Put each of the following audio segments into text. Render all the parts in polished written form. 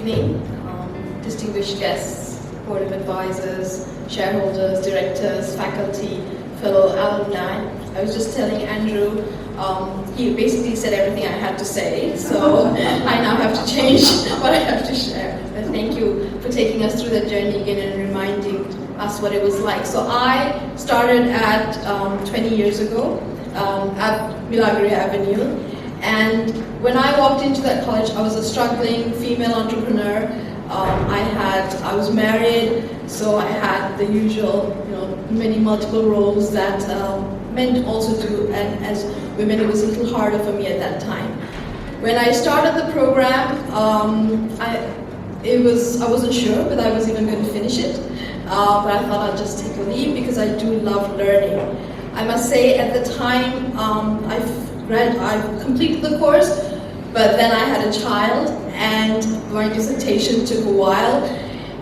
evening, distinguished guests, board of advisors, shareholders, directors, faculty, fellow alumni. I was just telling Andrew, he basically said everything I had to say, so I now have to change what I have to share. But thank you for taking us through that journey again and reminding us what it was like. So I started at 20 years ago at Milagiri Avenue, and when I walked into that college, I was a struggling female entrepreneur. I was married, so I had the usual, many multiple roles that men also do, and as women it was a little harder for me at that time. When I started the program, I wasn't sure whether I was even going to finish it, but I thought I'd just take a leap because I do love learning. I must say at the time I completed the course, but then I had a child and my dissertation took a while,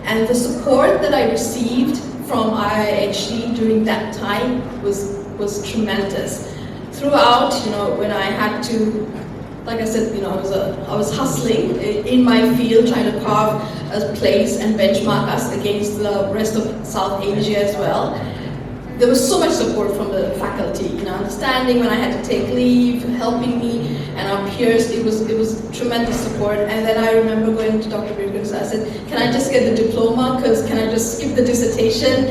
and the support that I received from IIHE during that time was tremendous. Throughout, when I had to, like I said, I was hustling in my field, trying to carve a place and benchmark us against the rest of South Asia as well. There was so much support from the faculty, understanding when I had to take leave, helping me, and our peers. It was tremendous support. And then I remember going to Dr. Birkins, I said, can I just get the diploma, because can I just skip the dissertation?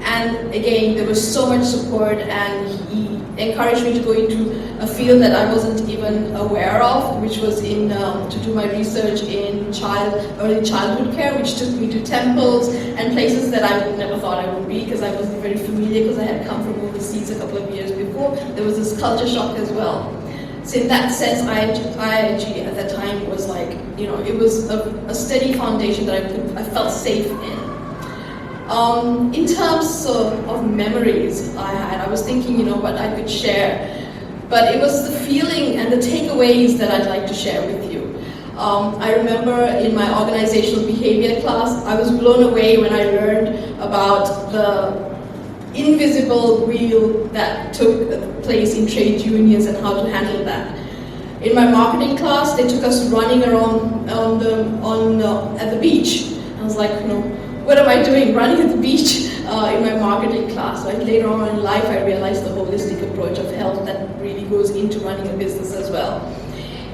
And again, there was so much support, and he encouraged me to go into a field that I wasn't even aware of, which was to do my research in early childhood care, which took me to temples and places that I never thought I would be, because I wasn't very familiar, because I had come from overseas a couple of years before. There was this culture shock as well. So in that sense, IIHE at that time was like, it was a steady foundation that I felt safe in. In terms of memories I was thinking, what I could share, but it was the feeling and the takeaways that I'd like to share with you. I remember in my organizational behavior class, I was blown away when I learned about the invisible wheel that took place in trade unions and how to handle that. In my marketing class, they took us running around at the beach. I was like, what am I doing running at the beach in my marketing class? Right? Later on in life, I realized the holistic approach of health that really goes into running a business as well.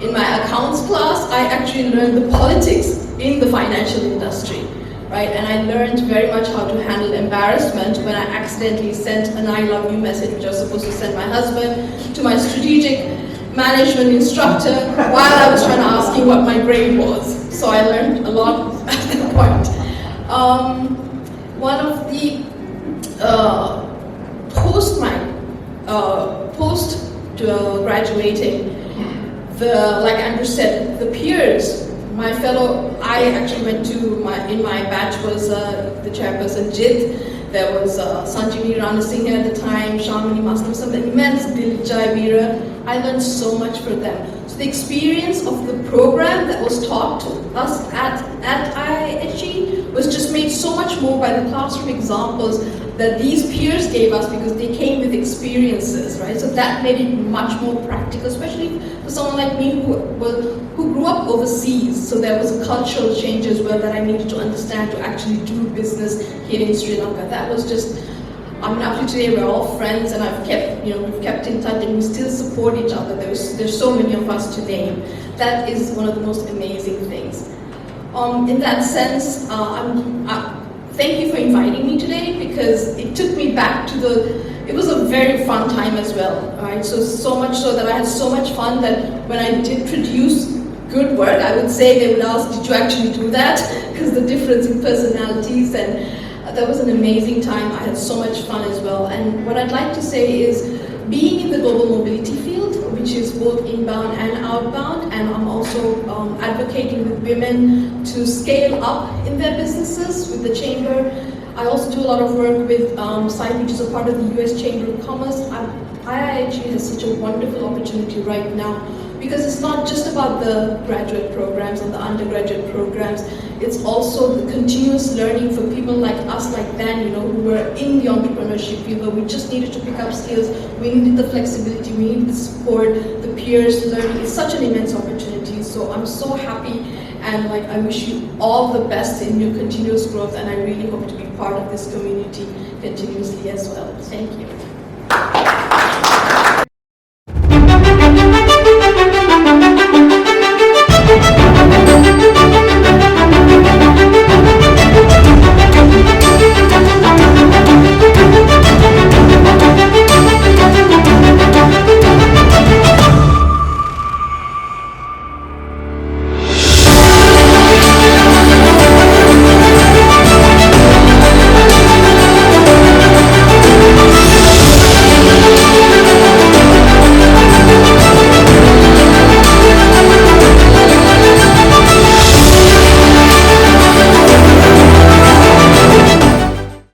In my accounts class, I actually learned the politics in the financial industry, right? And I learned very much how to handle embarrassment when I accidentally sent an I love you message, which I was supposed to send my husband, to my strategic management instructor while I was trying to ask him what my grade was. So I learned a lot at that point. One of the post graduating, like Andrew said, the peers, my fellow, I actually went to in my batch was the chairperson Jit. There was Sanjeevani Ranasinghe at the time, Shamini Maslam, some immense Diligence. I learned so much from them. So the experience of the program that was taught to us at IIHE was just made so much more by the classroom examples that these peers gave us, because they came with experiences, right? So that made it much more practical, especially for someone like me who grew up overseas. So there was a cultural change as well that I needed to understand to actually do business here in Sri Lanka. That was just, up to today we're all friends, and we've kept in touch, and we still support each other. There's so many of us to name. That is one of the most amazing things. In that sense, thank you for inviting me today, because it took me back to it was a very fun time as well, right? So much so that I had so much fun that when I did produce good work, I would say they would ask, did you actually do that? Because the difference in personalities, and that was an amazing time. I had so much fun as well. And what I'd like to say is, being in the global mobility field, which is both inbound and outbound, and I'm also advocating with women to scale up in their businesses with the chamber. I also do a lot of work with CIPE, which is a part of the US Chamber of Commerce. IIHE has such a wonderful opportunity right now, because it's not just about the graduate programs and the undergraduate programs, it's also the continuous learning for people like us, like Dan, who were in the entrepreneurship field, where we just needed to pick up skills, we needed the flexibility, we needed the support, the peers learning. It's such an immense opportunity, so I'm so happy and like I wish you all the best in your continuous growth, and I really hope to be part of this community continuously as well. Thank you.